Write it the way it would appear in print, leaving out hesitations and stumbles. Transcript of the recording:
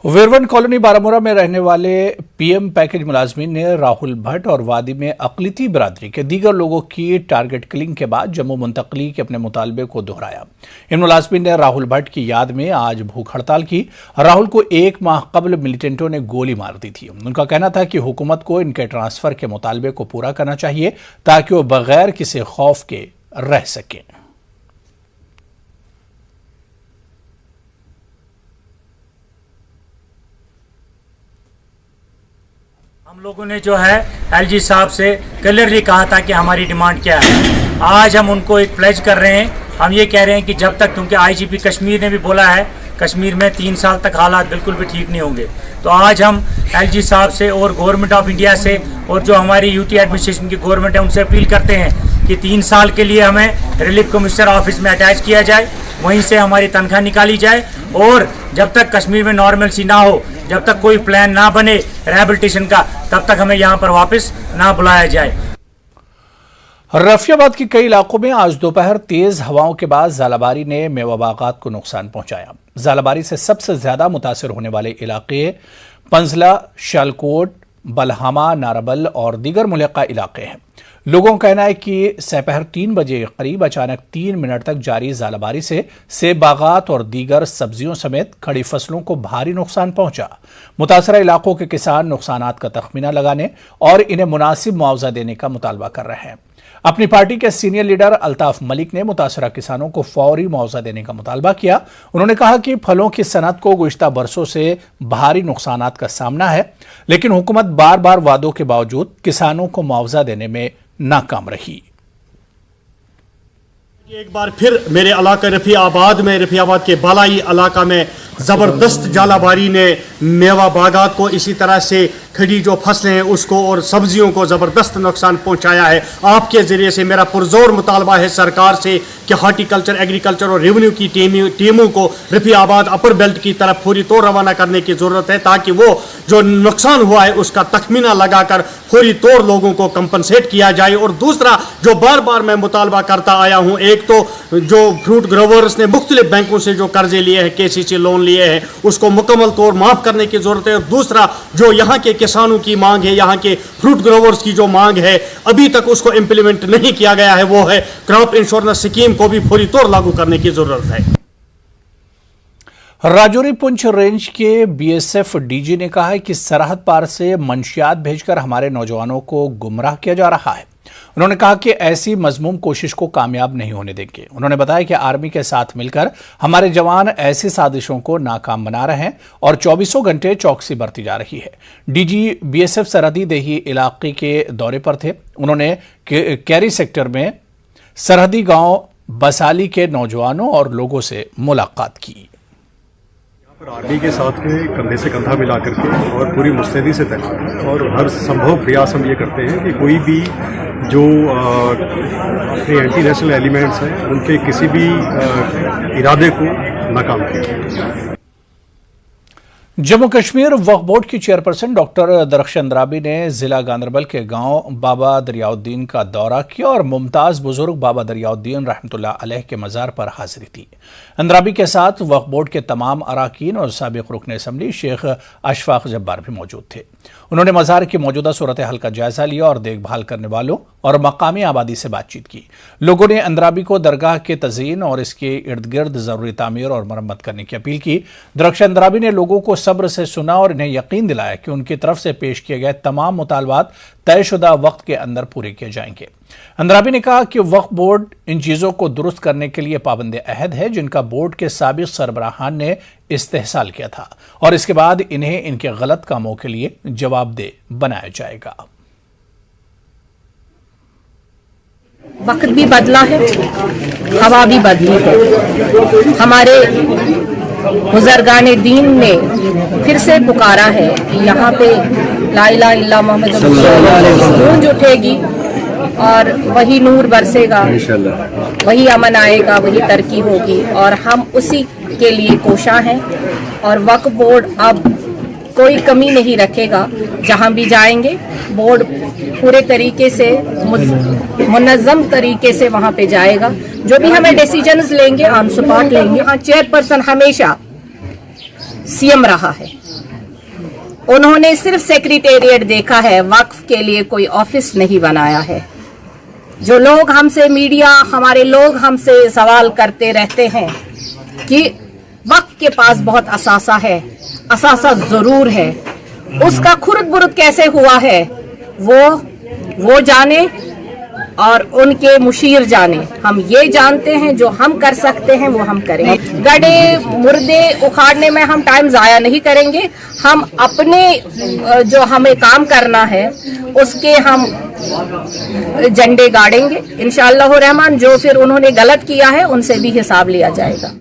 वेरवन colony Baramulla में रहने वाले पीएम पैकेज मुलाजमीन ने राहुल भट्ट और वादी में अकलिती बिरादरी के दीगर लोगों की टारगेट किलिंग के बाद जम्मू मुंतकली के अपने मुतालबे को दोहराया। इन मुलाजमीन ने राहुल भट्ट की याद में आज भूख हड़ताल की। राहुल को 1 माह कबल मिलिटेंटों ने गोली मार दी थी। उनका कहना था कि हुकूमत को इनके ट्रांसफर के मुतालबे को पूरा करना चाहिए ताकि वो बगैर किसी खौफ के रह सकें। हम लोगों ने जो है एलजी साहब से क्लियरली कहा था कि हमारी डिमांड क्या है। आज हम उनको एक प्लेज कर रहे हैं। हम ये कह रहे हैं कि जब तक, क्योंकि आईजीपी कश्मीर ने भी बोला है कश्मीर में 3 साल तक हालात बिल्कुल भी ठीक नहीं होंगे, तो आज हम एलजी साहब से और गवर्नमेंट ऑफ इंडिया से और जो hमारी यूटी एडमिनिस्ट्रेशन की गवर्नमेंट है उनसे अपील करते हैं कि 3 साल के लिए हमें रिलीफ कमिश्नर ऑफिस में अटैच किया जाए, वहीं से हमारी तनख्वाह निकाली जाए और जब तक कश्मीर में नॉर्मलसी ना हो, जब तक कोई प्लान ना बने रिहैबिलिटेशन का, तब तक हमें यहाँ पर वापस ना बुलाया जाए। रफियाबाद के कई इलाकों में आज दोपहर तेज हवाओं के बाद ज़ालाबारी ने मेवा बागात को नुकसान पहुंचाया। ज़ालाबारी से सबसे ज्यादा मुतासर होने वाले इलाके पंजला, शालकोट, बलहामा, नाराबल और दीगर मुल्का इलाके हैं। लोगों का कहना है कि दोपहर 3 बजे करीब अचानक 3 मिनट तक जारी ज़ालाबारी से सेब बागात और दीगर सब्जियों समेत खड़ी फसलों को भारी नुकसान पहुंचा। मुतासरा इलाकों के किसान नुकसानात का तखमीना लगाने और इन्हें मुनासिब मुआवजा देने का मुतालबा कर रहे हैं। अपनी पार्टी के सीनियर लीडर अल्ताफ मलिक ने मुतासरा किसानों को फौरी मुआवजा देने का मुतालबा किया। उन्होंने कहा कि फलों की सनत को गुज़िश्ता बरसों से भारी नुकसानात का सामना है, लेकिन हुकूमत बार बार वादों के बावजूद किसानों को मुआवजा देने में नाकाम रही। एक बार फिर मेरे इलाका रफियाबाद के बालाई इलाका में ज़बरदस्त जालाबारी ने मेवा बागात को, इसी तरह से खड़ी जो फसलें हैं उसको और सब्जियों को ज़बरदस्त नुकसान पहुंचाया है। आपके ज़रिए से मेरा पुरजोर मुतालबा है सरकार से कि हार्टिकल्चर, एग्रीकल्चर और रेवेन्यू की टीमों को रफियाबाद अपर बेल्ट की तरफ फौरी तौर रवाना करने की ज़रूरत है, ताकि वो जो नुकसान हुआ है उसका तखमीना लगाकर फौरी तौर लोगों को कंपनसेट किया जाए। और दूसरा जो बार बार मैं मुतालबा करता आया हूँ, एक तो जो फ्रूट ग्रोवर्स ने मुख्तलिफ बैंकों से जो कर्जे लिए हैं, केसीसी लोन लिए हैं, उसको मुकम्मल तौर माफ़ करने की ज़रूरत है। और दूसरा जो यहाँ के किसानों की मांग है, यहाँ के फ्रूट ग्रोवर्स की जो मांग है, अभी तक उसको इम्प्लीमेंट नहीं किया गया है, वो है क्रॉप इंश्योरेंस स्कीम को भी फौरी तौर लागू करने की ज़रूरत है। राजौरी पुंछ रेंज के बीएसएफ डीजी ने कहा है कि सरहद पार से मंशियात भेजकर हमारे नौजवानों को गुमराह किया जा रहा है। उन्होंने कहा कि ऐसी मजमूम कोशिश को कामयाब नहीं होने देंगे। उन्होंने बताया कि आर्मी के साथ मिलकर हमारे जवान ऐसी साजिशों को नाकाम बना रहे हैं और 24 घंटे चौकसी बरती जा रही है। डीजी बीएसएफ सरहदी देही इलाके के दौरे पर थे। उन्होंने कैरी सेक्टर में सरहदी गांव बसाली के नौजवानों और लोगों से मुलाकात की। आर्मी के साथ में कंधे से कंधा मिला करके और पूरी मुस्तैदी से तैनात और हर संभव प्रयास हम ये करते हैं कि कोई भी जो अपने एंटी नेशनल एलिमेंट्स हैं उनके किसी भी इरादे को नाकाम किया। जम्मू कश्मीर वक्फ बोर्ड की चेयरपर्सन डॉक्टर दरख्श अंद्राबी ने जिला गांदरबल के गांव बाबा दरियाउद्दीन का दौरा किया और मुमताज बुजुर्ग बाबा दरियाउद्दीन रहमतुल्लाह अलैह के मज़ार पर हाजिरी दी। अंद्राबी के साथ वक्फ बोर्ड के तमाम अराकीन और साबिक रुकन असम्बली शेख अशफाक जब्बार भी मौजूद थे। उन्होंने मज़ार की मौजूदा सूरत हाल का जायजा लिया और देखभाल करने वालों और मकामी आबादी से बातचीत की। लोगों ने अंद्राबी को दरगाह के तज़यीन और इसके इर्द गिर्द ज़रूरी तामीर और मरम्मत करने की अपील की। दरख्श अंद्राबी ने लोगों को सब्र से सुना और इन्हें यकीन दिलाया कि उनकी तरफ से पेश किए गए तमाम मुतालबात तयशुदा वक्त के अंदर पूरे किए जाएंगे। अंद्राबी ने कहा कि वक्फ बोर्ड इन चीज़ों को दुरुस्त करने के लिए पाबंद अहद है जिनका बोर्ड के साबिक सरबराहान ने इस्तेहसाल किया था और इसके बाद इन्हें इनके गलत कामों के लिए जवाबदेह बनाया जाएगा। वक्त भी बदला है, हवा भी बदली है। हमारे बुजुर्गाने दीन ने फिर से पुकारा है कि यहाँ पे ला इलाहा इल्लल्लाह मुहम्मद गूंज उठेगी और वही नूर बरसेगा, वही अमन आएगा, वही तरक्की होगी और हम उसी के लिए कोशा हैं। और वक्फ बोर्ड अब कोई कमी नहीं रखेगा, जहाँ भी जाएंगे बोर्ड पूरे तरीके से मुनज़्ज़म तरीके से वहाँ पे जाएगा। जो भी हमें डिसीजंस लेंगे हम सपोर्ट लेंगे। हाँ, चेयरपर्सन हमेशा सीएम रहा है उन्होंने सिर्फ सेक्रेटेरिएट देखा है, वक्फ के लिए कोई ऑफिस नहीं बनाया है। जो लोग हमसे, मीडिया, हमारे लोग हमसे सवाल करते रहते हैं कि वक्फ के पास बहुत असासा है, असासा जरूर है, उसका खुर्द बुर्द कैसे हुआ है वो जाने और उनके मुशीर जाने। हम ये जानते हैं जो हम कर सकते हैं वो हम करेंगे। गड्ढे मुर्दे उखाड़ने में हम टाइम ज़ाया नहीं करेंगे। हम अपने जो हमें काम करना है उसके हम झंडे गाड़ेंगे इंशाअल्लाह रहमान। जो फिर उन्होंने गलत किया है उनसे भी हिसाब लिया जाएगा।